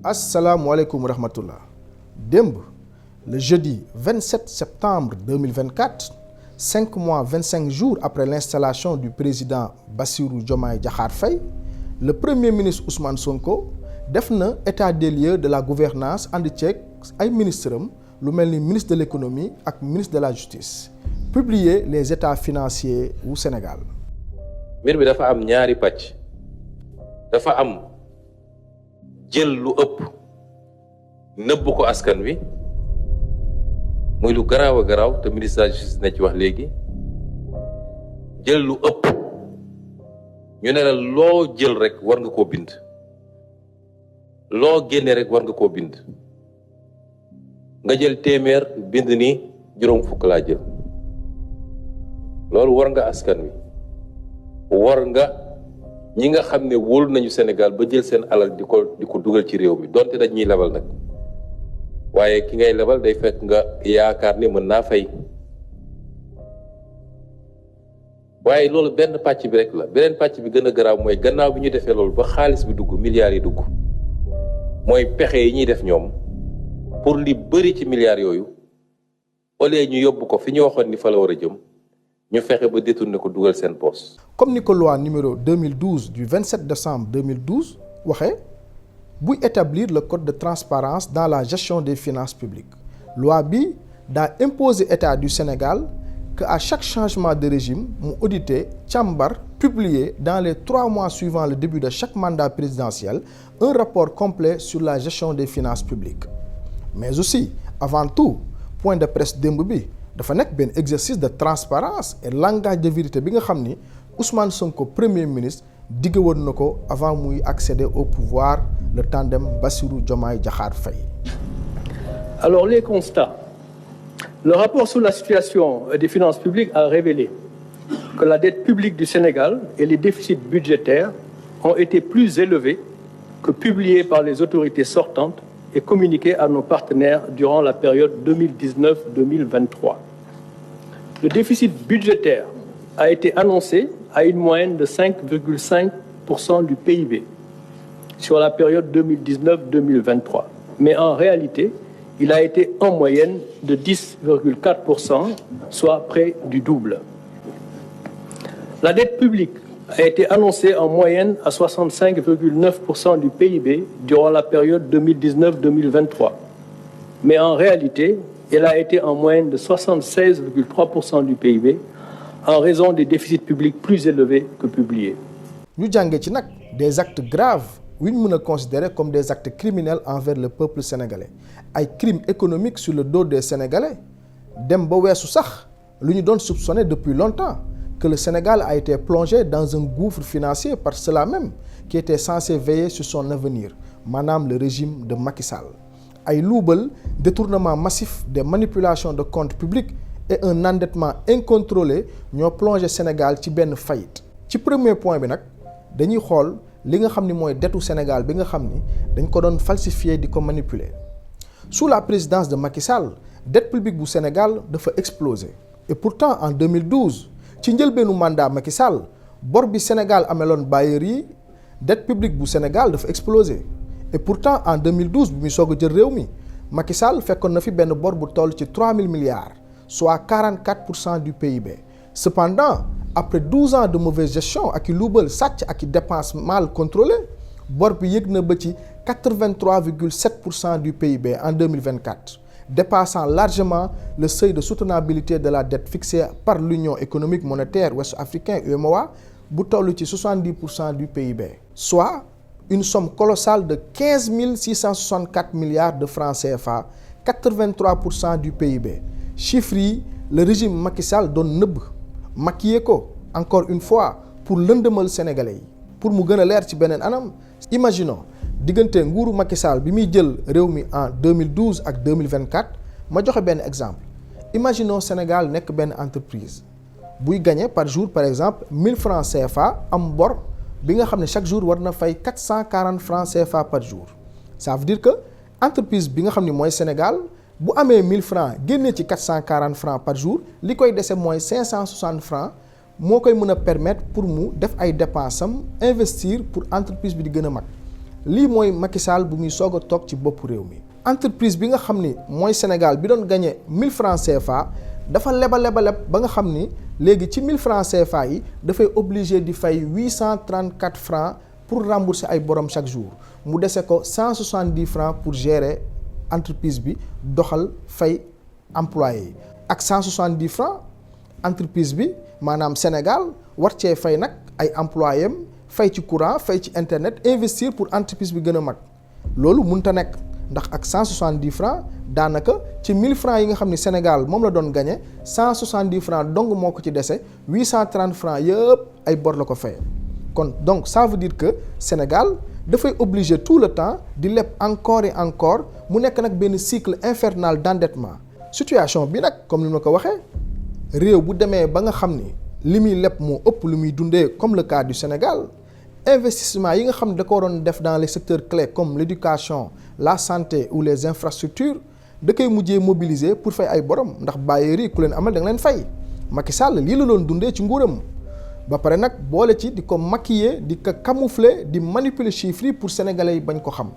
Asalaamaaleykum wa rahmatullah. Démb le jeudi 27 septembre 2024, 5 mois 25 jours après l'installation du président Bassirou Diomaye Diakhar Faye, le premier ministre Ousmane Sonko def na état des lieux de la gouvernance ànd ceeg ay ministres am lu mel ni ministre de l'économie ak ministre de la justice publier les états financiers wu Sénégal. mbir bi dafa am ñaari pàcc dafa am jël lu ëpp nëbb ko askan wi muy lu garaaw a garaaw te ministre de la justice na ci wax léegi jël lu ëpp ñu ne la loo jël rek war nga koo bind loo génne rek war nga koo bind nga jël téeméer bind ni juróom fukk laa jël loolu war nga askan wi war nga ñi nga xam ne wóolu nañu Sénégal ba jël seen alal di ko dugal ci réew mi donte dañ ñuy lebal nag waaye ki ngay lebal day fekk nga yaakaar ni mën naa fay waaye loolu benn pàcc bi rek la beneen pàcc bi gën a garaaw mooy gannaaw bi ñu defee loolu ba xaalis bi dugg milliards yi dugg mooy pexe yi ñuy def ñoom pour li bëri ci milliards yooyu au lieu ñu yóbbu ko fi ñu waxoon ni fa la war a jëm ñu fexe ba détourné ko dugal seen poche. comme ni ko loi numéro 2012 du 27 décembre 2012 waxee buy établir le code de transparence dans la gestion des finances publiques loi bi daa imposer état du Sénégal que à chaque changement de régime mu auditer càmbar publier dans les 3 mois suivant le début de chaque mandat présidentiel un rapport complet sur la gestion des finances publiques mais aussi avant tout point de presse démb bi dafa nekk benn exercice de transparence et langage de vérité bi nga xam ni Ousmane Sonko premier ministre digge woon na ko avant muy accéder au pouvoir le tandem Bassirou Diomaye Diakhar Faye. Alors les constats. Le rapport sur la situation des finances publiques a révélé que la dette publique du Sénégal et les déficits budgétaires ont été plus élevés que publiés par les autorités sortantes et communiqués à nos partenaires durant la période 2019-2023. Le déficit budgétaire a été annoncé à une moyenne de 5,5% du PIB sur la période 2019-2023. Mais en réalité, il a été en moyenne de 10,4%, soit près du double. La dette publique a été annoncée en moyenne à 65,9% du PIB durant la période 2019-2023. Mais en réalité, elle a été en moyenne de 76,3% du PIB en raison des déficits publics plus élevés que publiés. ñu jàngee ci nag des actes graves yu ñu mën a considérer comme des actes criminels envers le peuple sénégalais ay crimes économiques sur le dos des Sénégalais dem ba weesu sax lu ñu doon soupçonner depuis longtemps que le Sénégal a été plongé dans un gouffre financier par ceux-là même qui étaient censés veiller sur son avenir maanaam le régime de Macky Sall ay luubal détournement massif des manipulations de comptes publics et un endettement incontrôlé ñoo plongé Sénégal ci benn faillite ci premier point bi nag dañuy xool li nga xam ni mooy dettu Sénégal bi nga xam ni dañ ko doon falsifier di ko manipuler sous la présidence de Macky Sall dette publique bu Sénégal dafa exploser et pourtant en 2012 ci njëlbeenu mandat Macky Sall bor bi Sénégal ameloon bailleurs yi dette publique bu Sénégal dafa exploser et pourtant en 2012 bi muy soog a jël réew mi Macky Sall fekkoon na fi benn bor bu toll ci 3000 milliards soit 44% du PIB cependant après 12 ans de mauvaise gestion ak i luubal sàcc ak i dépenses mal contrôlées bor bi yëg na ba ci 83,7% du PIB en 2024 dépassant largement le seuil de soutenabilité de la dette fixé par l'Union économique monétaire ouest-africaine UEMOA bu toll ci 70% du PIB soit une somme colossale de 15 664 milliards de francs CFA 83% du PIB chiffres yi le régime Macky Sall doon nëbb maquiller ko encore une fois pour lëndëmal sénégalais yi pour mu gën a leer ci beneen anam imaginons diggante nguuru Macky Sall bi muy jël réew mi en 2012 ak 2024 ma joxe benn exemple imaginons Sénégal nekk benn entreprise buy gagner par jour par exemple 1000 francs CFA am bor bi nga xam ne chaque jour war na fay 440 francs CFA par jour ça veut dire que entreprise bi nga xam ne mooy Sénégal bu amee 1000 francs génnee ci 440 francs par jour li koy dese mooy 560 francs moo koy mën a permettre pour mu def ay dépenses am investir pour entreprise bi di gën a mag lii mooy Macky Sall bu muy soog a toog ci bopp réew mi. entreprise bi nga xam ni mooy Sénégal bi doon gagné 1000 francs CFA dafa leb ba nga xam ni léegi ci 1000 francs CFA yi dafay obligé di fay 834 francs pour rembourser ay borom chaque jour mu dese ko 170 francs pour gérer entreprise bi doxal fay employé yi ak 170 francs entreprise bi maanaam Sénégal war cee fay nag ay employé am fay ci courant fay ci internet investir pour entreprise bi gën a mag loolu mënta nekk ndax ak 170 francs daanaka ci 1000 francs yi nga xam ne Sénégal moom la doon gagné 170 francs dong moo ko ci dese 830 francs yëpp ay bor la ko fay. kon donc ça veut dire que Sénégal dafay obligé tout le temps di leb encore et encore mu nekk nag benn cycle infernal d'endettement. situation bi nag comme ni ma ko waxee réew bu demee ba nga xam ni li muy leb moo ëpp lu muy dundee comme le cas du Sénégal investissement yi nga xam ne da ko waroon def dans les secteurs clés comme l'éducation la santé ou les infrastructures da koy mujjee mobiliser pour fay ay borom ndax bailleurs yi ku leen amal da nga leen fay Macky Sall lii la doon dundee ci nguuram ba pare nag boole ci di ko maquiller di ko camoufler di manipuler chiffres yi pour sénégalais yi bañ ko xam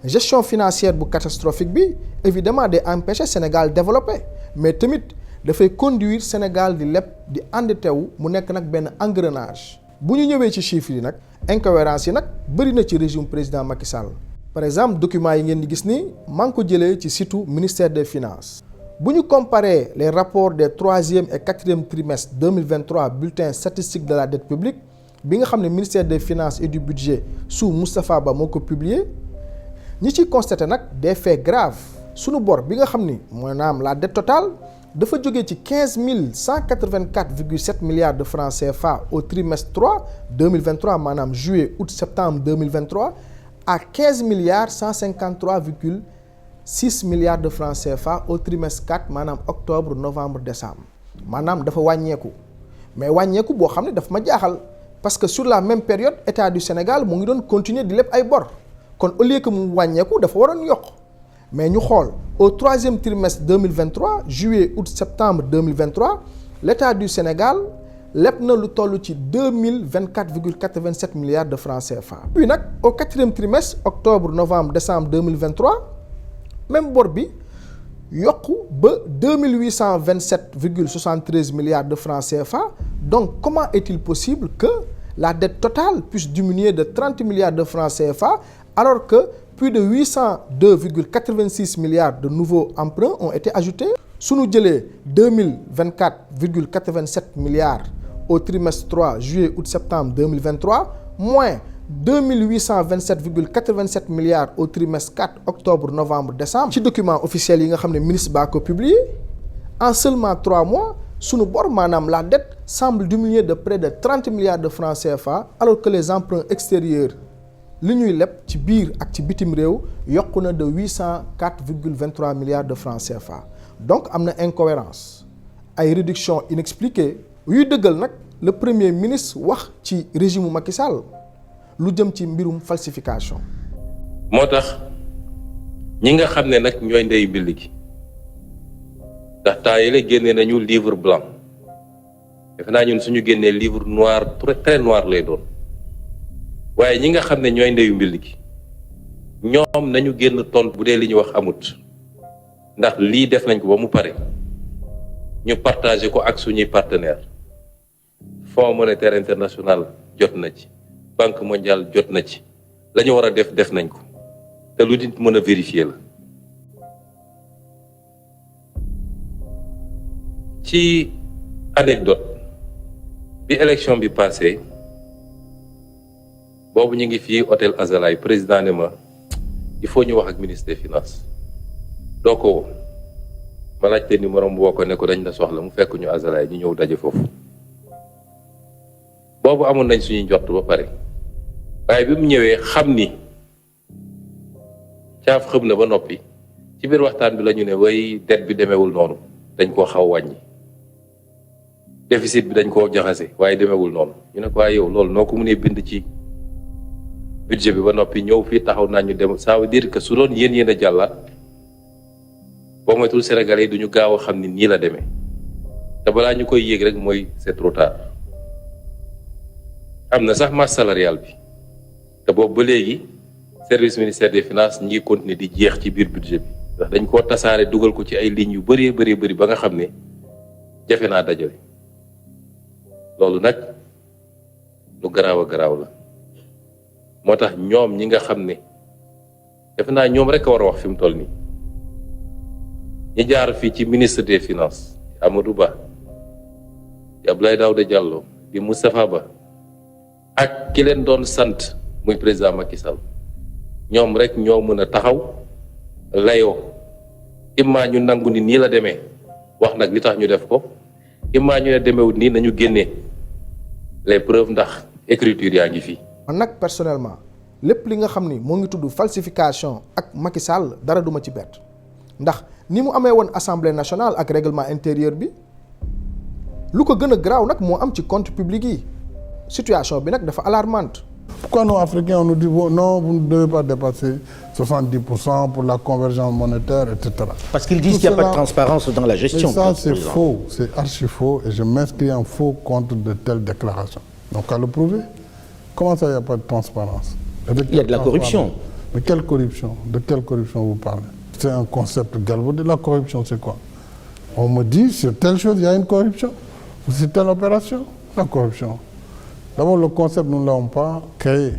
gestion financière bu catastrophique bi évidemment day empêcher Sénégal développer mais tamit dafay conduire Sénégal di leb di endetté wu mu nekk nag benn engrenage. bu ñu ñëwee ci chiffres yi nag incohérence yi nag bëri na ci régime président Macky Sall par exemple documents yi ngeen di gis ni maa ngi ko jëlee ci site ministère des finances bu ñu comparer les rapports des 3e et 4e trimestres 2023 bulletin statistique de la dette publique bi nga xam ne ministère des finances et du budget sous Moustapha Ba moo ko publié ñi ciy constaté nag des faits graves sunu bor bi nga xam ni maanaam la dette totale dafa jógee ci 15 184,7 milliards de francs CFA au trimestre 3 2023 maanaam juillet août septembre 2023 à 15 153,6 milliards de francs CFA au trimestre 4 maanaam octobre novembre décembre maanaam dafa wàññeeku mais wàññeeku boo xam ne daf ma jaaxal parce que sur la même période état du Sénégal mu ngi doon continuer di leb ay bor kon au lieu que mu wàññeeku dafa waroon yokk mais ñu xool au 3e trimestre 2023 juillet août septembre 2023 l'état du Sénégal leb na lu toll ci 2024,87 milliards de francs CFA. puis nag au 4e trimestre octobre novembre décembre 2023 même bor bi yokku ba 2827,73 milliards de francs CFA donc comment est-il possible que la dette totale puisse diminuer de 30 milliards de francs CFA alors que plus de 802,86 milliards de nouveaux emprunts ont été ajoutés. su ñu jëlee 2024,87 milliards au trimestre 3 juillet août septembre 2023 moins 2827,87 milliards au trimestre 4 octobre novembre décembre. ci document officiel yi nga xam ne ministre baa ko publié en seulement 3 mois sunu bor maanaam la dette semble diminuer de près de 30 milliards de francs CFA alors que les emprunts extérieurs li ñuy leb ci biir ak ci bitim réew yokku na de 804,23 milliards de francs CFA donc am na incohérence ay réduction inexpliquée yuy dëggal nag le premier ministre wax ci régime Macky Sall lu jëm ci mbirum falsification. moo tax ñi nga xam ne nag ñooy ndey mbill gi ndax temps yële génnee nañu livre blanc defe naa ñun suñu génnee livre noir très noir lay doon waaye ñi nga xam ne ñooy ndeyu mbill gi ñoom nañu génn tontu bu dee li ñu wax amut ndax lii def nañ ko ba mu pare ñu partagé ko ak suñuy partenaire Fonds monétaire international jot na ci Banque mondiale jot na ci la ñu war a def nañ ko te lu nit mën a vérifier la ci anecdote bi élection bi passé boobu ñu ngi fii hôtel Azalaï président ne ma il faut ñu wax ak ministre des finances doo ko woo ma laajte numéro mu woo ko ne ko dañ la soxla mu fekk ñu Azalaï ñu ñëw daje foofu boobu amoon nañ suñuy njort ba pare waaye bi mu ñëwee xam ni caaf xëm na ba noppi ci biir waxtaan bi la ñu ne way dette bi demeewul noonu dañ koo xaw wàññi déficit bi dañ koo jaxase waaye demeewul noonu ñu ne ko waaye yow loolu noo ko mënee bind ci budget bi ba noppi ñëw fii taxaw naa ñu dem ça veut dire que su doon yéen a jàllaat boo moytul Sénégalais yi duñu gaaw a xam ni nii la demee te balaa ñu koy yéeg rek mooy c'est trop tard am na sax masse salariale bi te boobu ba léegi service ministère des finances ñi ngi continuer di jeex ci biir budget bi ndax dañ koo tasaare dugal ko ci ay lignes yu bëri ba nga xam ne jafe naa dajale loolu nag lu garaaw a garaaw la moo tax ñoom ñi nga xam ne defe naa ñoom rek a war a wax fi mu toll nii ñi jaar fii ci ministre des finances Amadou Ba di Abdoulaye Daouda Diallo di Moustapha Ba ak ki leen doon sant muy président Macky Sall ñoom rek ñoo mën a taxaw layoo immaa ñu nangu ni nii la demee wax nag li tax ñu def ko immaa ñu ne demeewut nii nañu génnee les preuves ndax écriture yaa ngi fii. man nag personnellement lépp li nga xam ni moo ngi tudd falsification ak Macky Sall dara duma ci bett ndax ni mu amee woon assemblée nationale ak règlement intérieur bi lu ko gën a garaaw nag moo am ci compte public yi situation bi nag dafa alarmante. Pourquoi nous, Africains, on nous dit non, vous ne devez pas dépasser 70% pour la convergence monétaire, etc. Parce qu'ils disent qu'il n'y a pas de transparence dans la gestion. Et ça, c'est faux, c'est archi faux, et je m'inscris en faux contre de telles déclarations. Donc, à le prouver. Comment ça, il n'y a pas de transparence? Il y a de la corruption. Mais quelle corruption? De quelle corruption vous parlez? C'est un concept galvaudé. La corruption, c'est quoi? On me dit, sur telle chose, il y a une corruption. Ou sur telle opération, la corruption. D'abord, le concept, nous ne l'avons pas créé.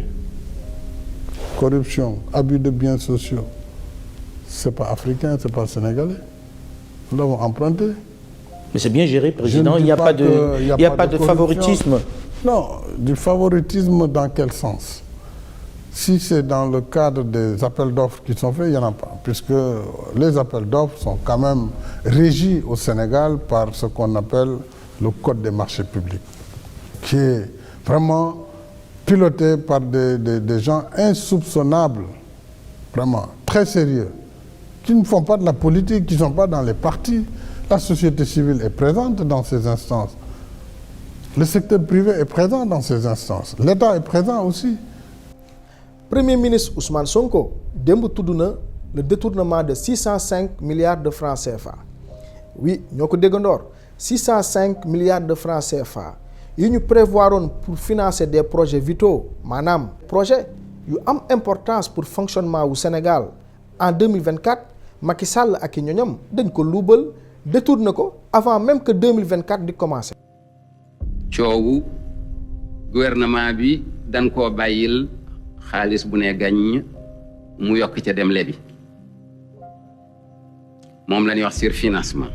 Corruption, abus de biens sociaux, ce n'est pas africain, ce n'est pas sénégalais. Nous l'avons emprunté. Mais c'est bien géré, Président. Il n'y a pas de favoritisme. Non, du favoritisme dans quel sens? Si c'est dans le cadre des appels d'offres qui sont faits, il n'y en a pas. Puisque les appels d'offres sont quand même régis au Sénégal par ce qu'on appelle le Code des marchés publics, qui est vraiment piloté par des gens insoupçonnables, vraiment très sérieux, qui ne font pas de la politique, qui ne sont pas dans les partis. La société civile est présente dans ces instances. Le secteur privé est présent dans ces instances. L'État est présent aussi. Premier ministre Ousmane Sonko démb tudd na le détournement de 605 milliards de francs CFA. Oui, ñoo ko déggandoor 605 milliards de francs CFA. yi ñu prévoiroon pour financer des projets vitaux maanaam projet yu am importance pour fonctionnement wu Sénégal en 2024 Macky Sall ak i ñoñam dañ ko luubal détourné ko avant même que 2024 di commencer. coowu gouvernement bi dañ koo bàyyil xaalis bu ne gàññ mu yokk ca dem lebi moom la ñuy wax surfinancement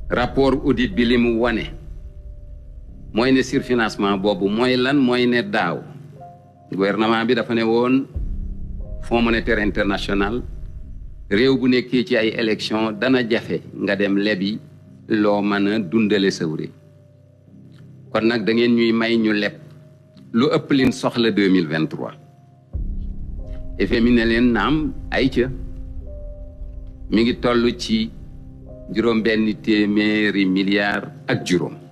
rapport audit bi li mu wane mooy ne surfinancement boobu mooy lan mooy ne daaw gouvernement bi dafa ne woon Fonds monétaire international réew bu nekkee ci ay élection dana jafe nga dem lebi loo mën a dundale saw réew kon nag da ngeen ñuy may ñu leb lu ëpp liñ soxla 2023 FMI ne leen naam ay ca mi ngi toll ci juróom-benn téeméeri milliards ak juróom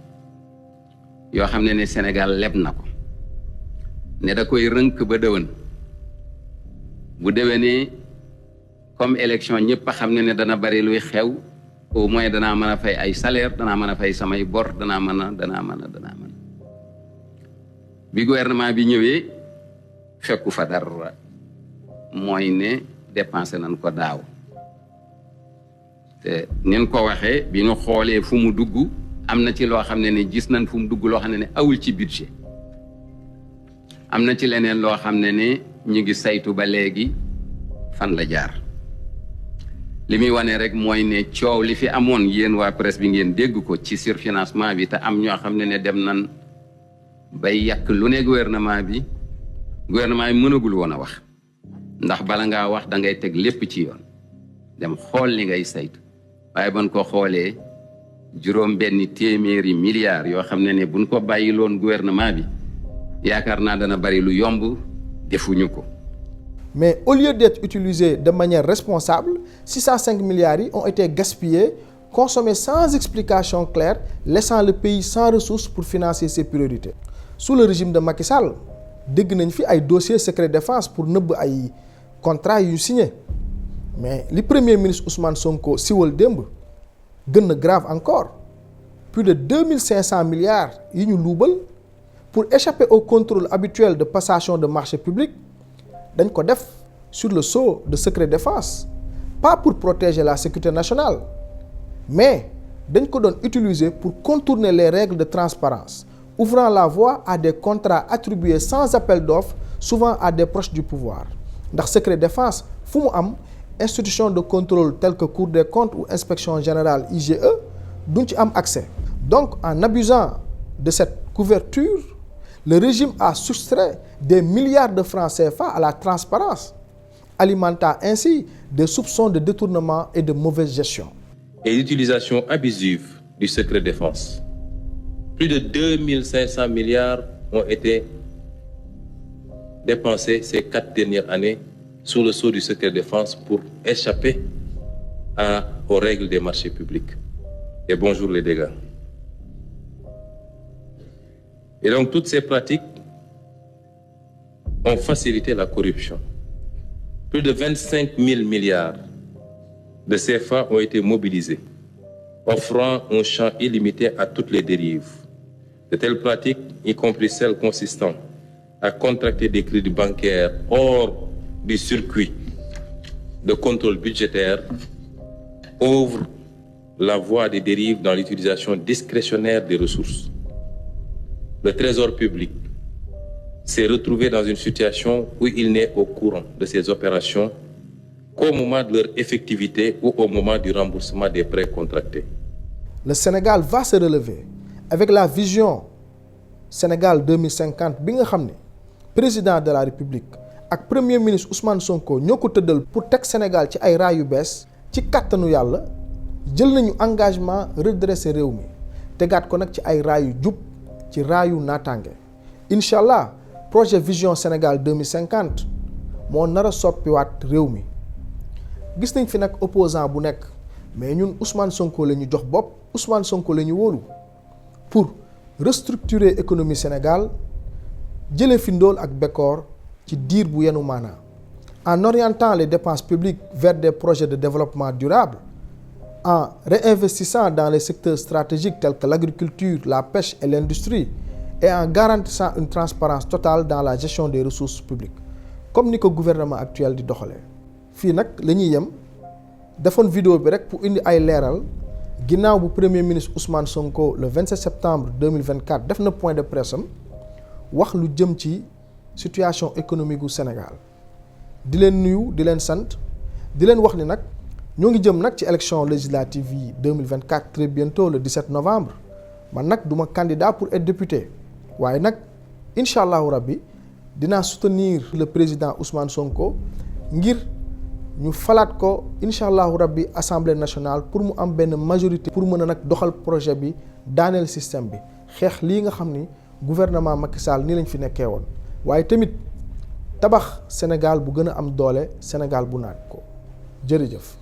yoo xam ne Sénégal leb na ko ne da koy rënk ba déwén bu déwénee comme élection ñëpp a xam ne dana bari luy xew au moins danaa mën a fay ay salaire danaa mën a fay samay bor danaa mën a bi gouvernement bi ñëwee fekku fa dara mooy ne dépensé nañ ko daaw te nin ko waxee bi ñu xoolee fu mu dugg am na ci loo xam ne gis nañ fu mu dugg loo xam ne awul ci budget am na ci leneen loo xam ne ñu ngi saytu ba léegi fan la jaar li muy wane rek mooy ne coow li fi amoon yéen waa presse bi ngeen dégg ko ci surfinancement bi te am ñoo xam ne dem nañ bay yàq lu ne gouvernement bi mënagul woon a wax ndax bala ngaa wax da ngay teg lépp ci yoon dem xool li ngay saytu waaye ban ko xoolee juróom benn téeméeri milliards yoo xam ne buñ ko bàyyiloon gouvernement bi yaakaar naa dana bari lu yomb defuñu ko. Mais au lieu d'être utilisés de manière responsable, 605 milliards ont été gaspillés, consommés sans explication claire, laissant le pays sans ressources pour financer ses priorités. Sous le régime de Macky Sall, dégg nañ fi ay dossiers secret défense pour nëbb ay contrats yu signé mais le premier ministre Ousmane Sonko siwal démb gën na grave encore plus de 2500 milliards yi ñu luubal pour échapper au contrôle habituel de passation de marchés publics dañ ko def sur le sceau de secret défense, pas pour protéger la sécurité nationale, mais dañ ko doon utiliser pour contourner les règles de transparence, ouvrant la voie à des contrats attribués sans appel d'offres, souvent à des proches du pouvoir. Ndax secret défense fu mu am institution de contrôle telles que Cour des comptes ou inspection générale IGE duñ ci am accès. Donc en abusant de cette couverture, le régime a soustrait des milliards de francs CFA à la transparence, alimentant ainsi des soupçons de détournement et de mauvaise gestion. Et l'utilisation abusive du secret défense. Plus de 2500 milliards ont été dépensés ces 4 dernières années sous le sceau du secret défense pour échapper aux règles des marchés publics. Et bonjour les dégâts. Et donc toutes ces pratiques ont facilité la corruption. Plus de 25 000 milliards de CFA ont été mobilisés, offrant un champ illimité à toutes les dérives. De telles pratiques, y compris celles consistant à contracter des crédits bancaires hors du circuit de contrôle budgétaire, ouvrent la voie des dérives dans l'utilisation discrétionnaire des ressources. Le Trésor public s'est retrouvé dans une situation où il n'est au courant de ces opérations qu'au moment de leur effectivité ou au moment du remboursement des prêts contractés. Le Sénégal va se relever avec la vision Sénégal 2050 bi nga xam ne président de la République ak premier ministre Ousmane Sonko ñoo ko tëddal pour teg Sénégal ci ay raay yu bees ci kàttanu yàlla jël nañu engagement redresser réew mi tegaat ko nag ci ay raay yu jub ci raayu naataange. incha allah projet vision Sénégal 2050 moo nar a soppiwaat réew mi gis nañ fi nag opposant bu nekk mais ñun Ousmane Sonko la ñu jox bopp Ousmane Sonko la ñu wóolu pour restructurer économie Sénégal jëlee fi ndóol ak bekkoor ci diir bu yenu maanaa en orientant les dépenses publiques vers des projets de développement durable, en réinvestissant dans les secteurs stratégiques tels que l'agriculture, la pêche et l'industrie, et en garantissant une transparence totale dans la gestion des ressources publiques comme ni ko gouvernement actuel di doxalee. fii nag la ñuy yem defoon vidéo bi rek pour indi ay leeral ginnaaw bu premier ministre Ousmane Sonko le 27 septembre 2024 def na point de presse am wax lu jëm ci situation économique gu Sénégal di leen nuyu di leen sant di leen wax ni nag ñoo ngi jëm nag ci élection législative yi 2024 très bientôt le 17 novembre man nag duma candidat pour être député waaye nag incha allahu rabbi dinaa soutenir le président Ousmane Sonko ngir ñu falaat ko incha allahu rabbi assemblée nationale pour mu am benn majorité pour mën a nag doxal projet bi daaneel système bi xeex lii nga xam ni gouvernement Macky Sall nii lañ fi nekkee woon waaye tamit tabax Sénégal bu gën a am doole Sénégal bu naat ko jërëjëf.